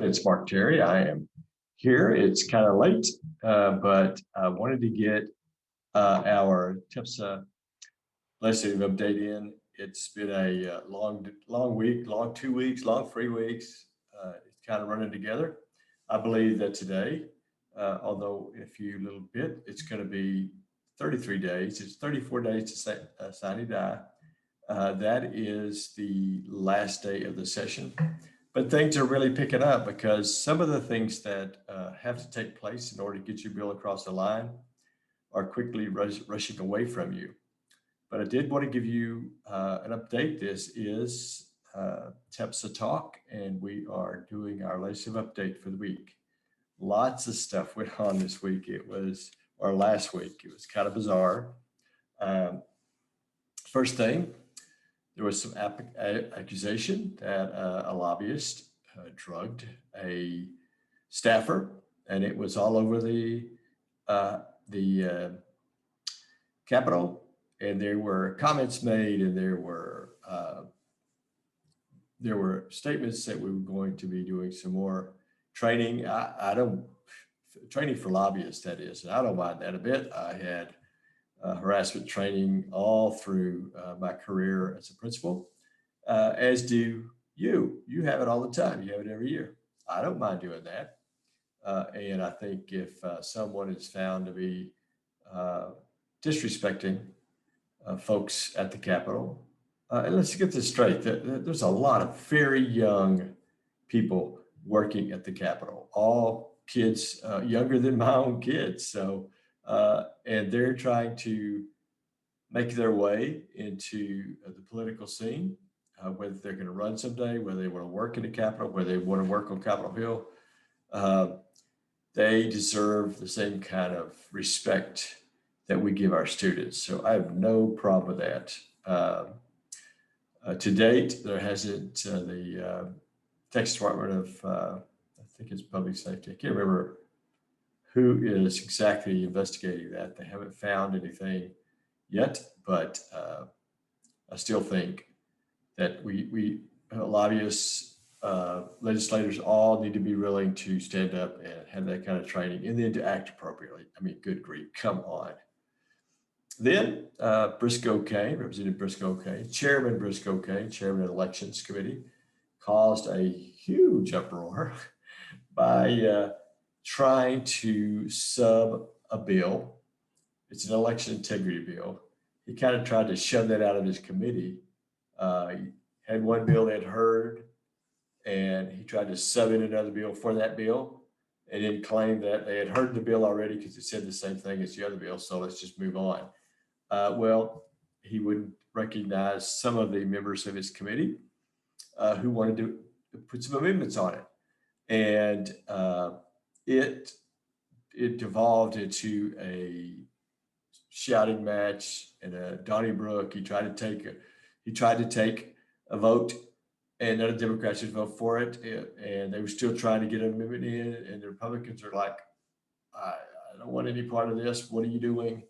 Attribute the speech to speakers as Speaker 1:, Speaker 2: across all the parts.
Speaker 1: It's Mark Terry. I am here. It's kind of late, but I wanted to get our TEPSA legislative update in. It's been a long week, long 2 weeks, long 3 weeks. It's kind of running together. I believe that today, although in a few little bit, it's going to be 33 days. It's 34 days to sine die. That is the last day of the session. But things are really picking up because some of the things that have to take place in order to get your bill across the line are quickly rushing away from you. But I did want to give you an update. This is TEPSA Talk, and we are doing our legislative update for the week. Lots of stuff went on this week. Last week. It was kind of bizarre. First thing, there was some accusation that a lobbyist drugged a staffer, and it was all over the Capitol. And there were comments made, and there were statements that we were going to be doing some more training. Training for lobbyists, that is, and I don't mind that a bit. I had harassment training all through my career as a principal, as do you. You have it all the time. You have it every year. I don't mind doing that. And I think if someone is found to be disrespecting folks at the Capitol, and let's get this straight, there's a lot of very young people working at the Capitol, all kids younger than my own kids. So, and they're trying to make their way into the political scene, whether they're going to run someday, whether they want to work in the Capitol, whether they want to work on Capitol Hill. They deserve the same kind of respect that we give our students. So I have no problem with that. To date, there hasn't the Texas Department of, I think it's Public Safety. I can't remember who is exactly investigating that. They haven't found anything yet, but I still think that we lobbyists, legislators all need to be willing to stand up and have that kind of training and then to act appropriately. I mean, good grief, come on. Then Briscoe Kane, Representative Briscoe Kane, Chairman Briscoe Kane, Chairman of the Elections Committee, caused a huge uproar by trying to sub a bill. It's an election integrity bill. He kind of tried to shove that out of his committee. He had one bill that heard, and he tried to sub in another bill for that bill, and then claimed that they had heard the bill already because it said the same thing as the other bill, so let's just move on. Well, he wouldn't recognize some of the members of his committee who wanted to put some amendments on it. And it devolved into a shouting match and a Donnybrook. He tried to take a vote, and none of the Democrats would vote for it, and they were still trying to get an amendment in. And the Republicans are like, I don't want any part of this. What are you doing?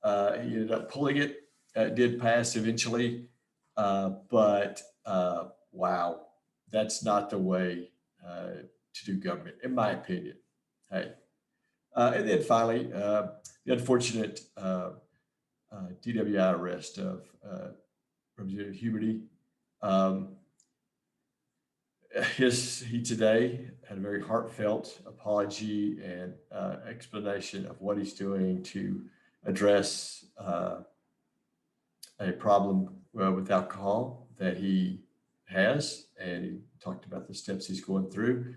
Speaker 1: He ended up pulling it. It did pass eventually, but wow, that's not the way to do government, in my opinion. Hey, and then finally, the unfortunate DWI arrest of Representative Huberty. He today had a very heartfelt apology and explanation of what he's doing to address a problem with alcohol that he has, and he talked about the steps he's going through.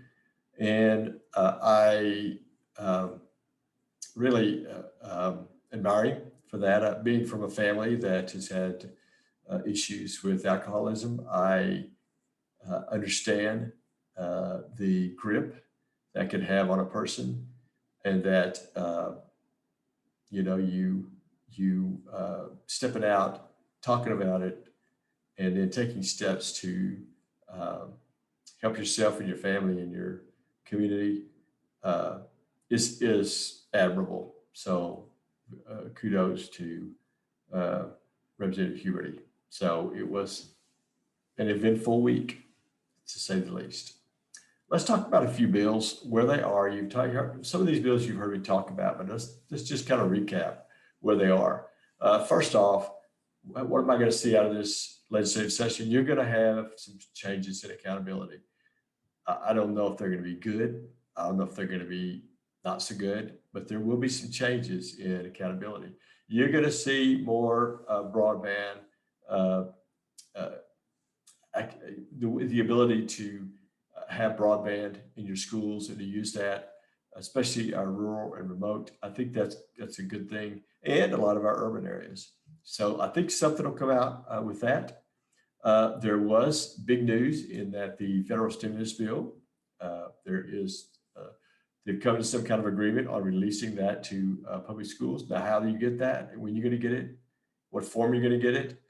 Speaker 1: And I really admire him for that. Being from a family that has had issues with alcoholism, I understand the grip that can have on a person, and that you stepping out, talking about it, and then taking steps to help yourself and your family and your community is admirable. So kudos to Representative Huberty. So it was an eventful week, to say the least. let's talk about a few bills where they are. Some of these bills you've heard me talk about, but let's just kind of recap where they are. First off, what am I going to see out of this legislative session? You're going to have some changes in accountability. I don't know if they're going to be good. I don't know if they're going to be not so good, but there will be some changes in accountability. You're going to see more broadband, uh, uh, the ability to have broadband in your schools and to use that, especially our rural and remote. I think that's a good thing, and a lot of our urban areas. So I think something will come out with that. There was big news in that the federal stimulus bill, there is, they've come to some kind of agreement on releasing that to public schools. Now, how do you get that? And when you're going to get it? What form you're going to get it?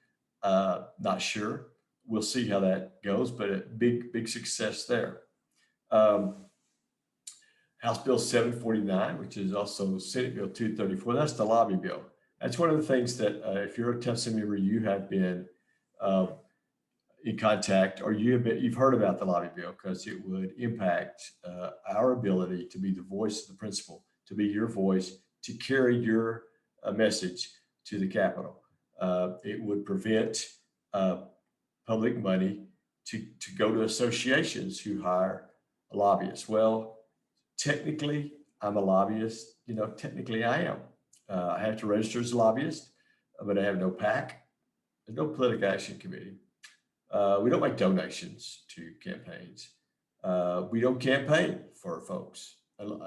Speaker 1: Not sure. We'll see how that goes, but a big success there. Um, House Bill 749, which is also Senate Bill 234, that's the lobby bill. That's one of the things that if you're a TEPSA member, you have been uh, in contact, or you've heard about the lobby bill, because it would impact our ability to be the voice of the principal, to be your voice, to carry your message to the Capitol. It would prevent uh, public money to go to associations who hire lobbyists. Well, technically, I'm a lobbyist. Technically, I am. I have to register as a lobbyist, but I have no PAC. There's no political action committee. We don't make donations to campaigns. We don't campaign for folks,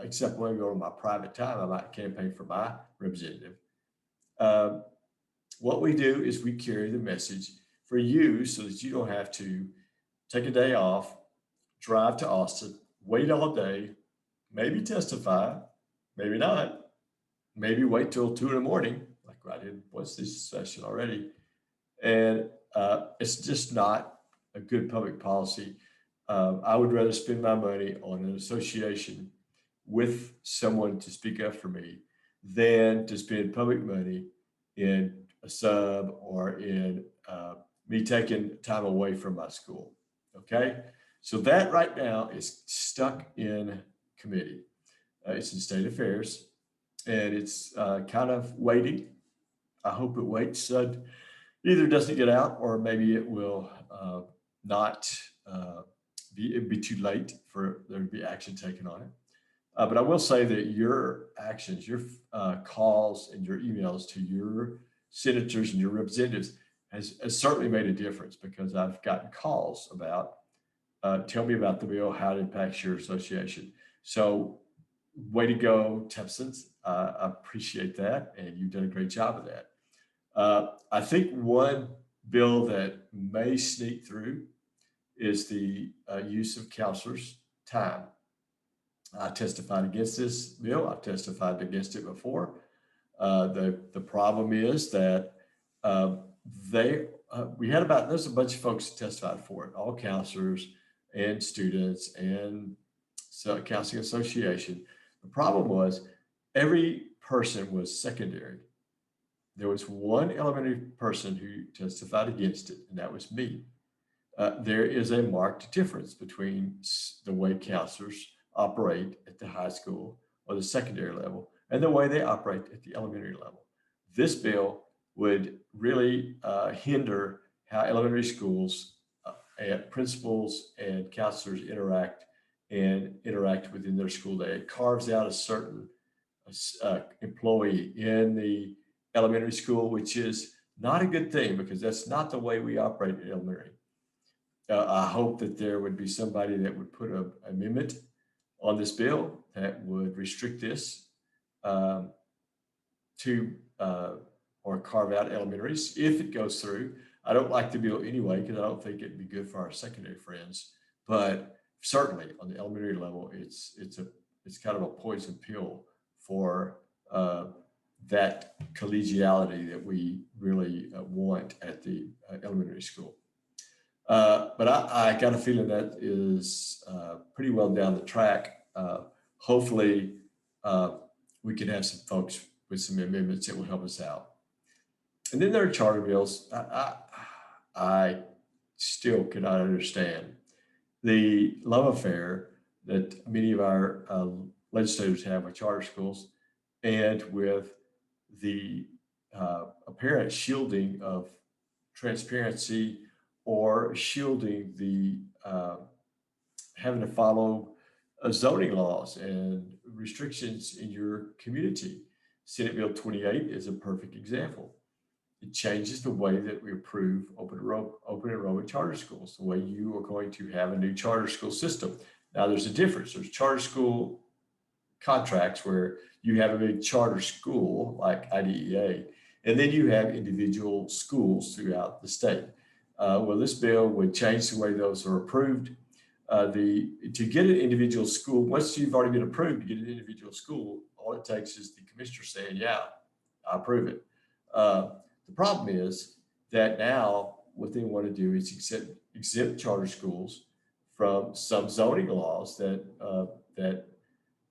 Speaker 1: except when I go to my private time. I might campaign for my representative. Uh, what we do is we carry the message for you so that you don't have to take a day off, drive to Austin, wait all day, maybe testify, maybe not, maybe wait till 2 in the morning, like I did once this session already. And it's just not a good public policy. I would rather spend my money on an association with someone to speak up for me than to spend public money in a sub or in me taking time away from my school. Okay. So that right now is stuck in committee. It's in state affairs, and it's kind of waiting. I hope it waits. Either doesn't get out, or maybe it will not it'd be too late for there to be action taken on it. But I will say that your actions, your calls and your emails to your senators and your representatives has certainly made a difference, because I've gotten calls about, tell me about the bill, how it impacts your association. So way to go, Texans. I appreciate that. And you've done a great job of that. I think one bill that may sneak through is the use of counselors' time. I testified against this bill. I've testified against it before. The problem is that uh, there's a bunch of folks that testified for it, all counselors and students and so counseling association. The problem was every person was secondary. There was one elementary person who testified against it, and that was me. There is a marked difference between the way counselors operate at the high school or the secondary level and the way they operate at the elementary level. This bill would really hinder how elementary schools and principals and counselors interact within their school day. It carves out a certain employee in the elementary school, which is not a good thing, because that's not the way we operate in elementary. I hope that there would be somebody that would put an amendment on this bill that would restrict this um, to or carve out elementaries if it goes through. I don't like the bill anyway, because I don't think it'd be good for our secondary friends. But certainly on the elementary level, it's kind of a poison pill for that collegiality that we really want at the elementary school. But I got a feeling that is pretty well down the track. Hopefully, we can have some folks with some amendments that will help us out. And then there are charter bills. I still cannot understand the love affair that many of our legislators have with charter schools, and with the apparent shielding of transparency, or shielding the having to follow zoning laws and restrictions in your community. Senate Bill 28 is a perfect example. It changes the way that we approve open enrollment charter schools, the way you are going to have a new charter school system. Now, there's a difference. There's charter school contracts where you have a big charter school like IDEA, and then you have individual schools throughout the state. Well, this bill would change the way those are approved. To get an individual school, once you've already been approved to get an individual school, all it takes is the commissioner saying, "Yeah, I approve it." The problem is that now what they want to do is exempt charter schools from some zoning laws that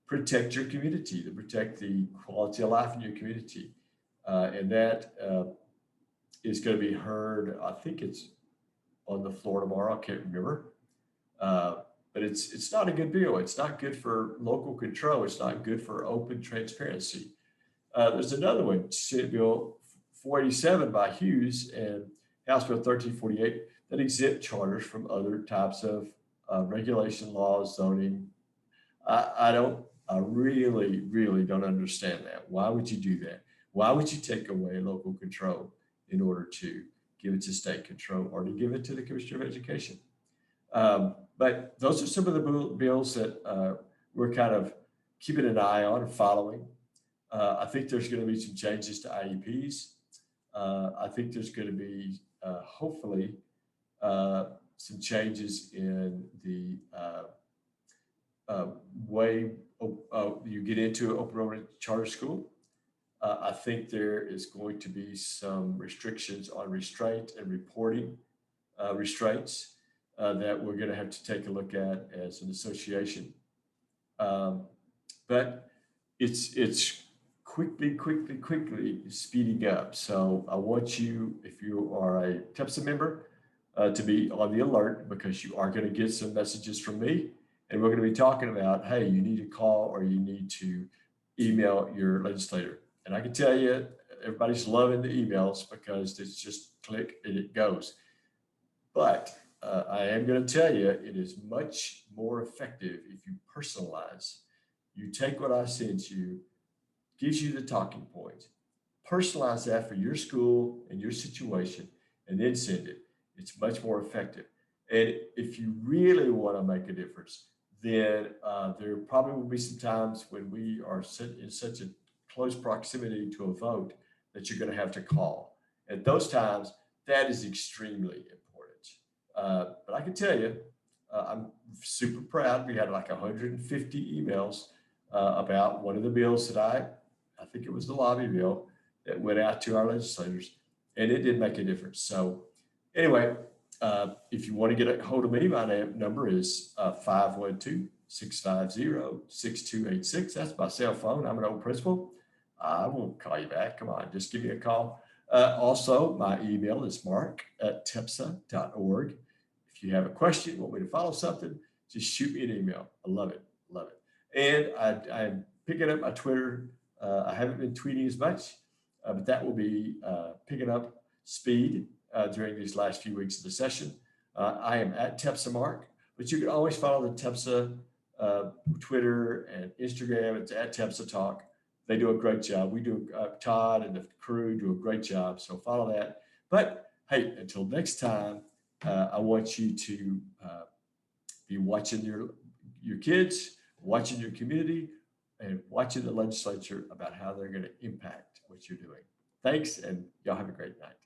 Speaker 1: protect your community, that protect the quality of life in your community, and that is going to be heard. I think it's on the floor tomorrow. I can't remember. But it's not a good bill. It's not good for local control. It's not good for open transparency. There's another one, Senate Bill 487 by Hughes and House Bill 1348, that exempt charters from other types of regulation, laws, zoning. I really, really don't understand that. Why would you do that? Why would you take away local control in order to give it to state control, or to give it to the Commissioner of Education? But those are some of the bills that we're kind of keeping an eye on and following. I think there's going to be some changes to IEPs. I think there's going to be, hopefully, some changes in the way you get into open enrollment charter school. I think there is going to be some restrictions on restraint and reporting restraints that we're going to have to take a look at as an association. But it's quickly speeding up. So I want you, if you are a TEPSA member, to be on the alert, because you are going to get some messages from me, and we're going to be talking about, hey, you need to call or you need to email your legislator. And I can tell you, everybody's loving the emails because it's just click and it goes. But I am going to tell you, it is much more effective if you personalize. You take what I send you, gives you the talking points, personalize that for your school and your situation, and then send it. It's much more effective. And if you really want to make a difference, then there probably will be some times when we are in such a close proximity to a vote that you're going to have to call. At those times, that is extremely important. But I can tell you, I'm super proud. We had like 150 emails about one of the bills that I think it was the lobby bill, that went out to our legislators, and it did make a difference. So anyway, if you want to get a hold of me, my number is 512-650-6286. That's my cell phone. I'm an old principal. I won't call you back. Come on, just give me a call. Also, my email is mark@tepsa.org. If you have a question, want me to follow something, just shoot me an email. I love it. Love it. And I'm picking up my Twitter. I haven't been tweeting as much, but that will be picking up speed during these last few weeks of the session. I am at TEPSA Mark, but you can always follow the TEPSA Twitter and Instagram. It's at TEPSA Talk. They do a great job. We do, Todd and the crew do a great job. So follow that. But hey, until next time, I want you to be watching your kids, watching your community, and watching the legislature about how they're going to impact what you're doing. Thanks, and y'all have a great night.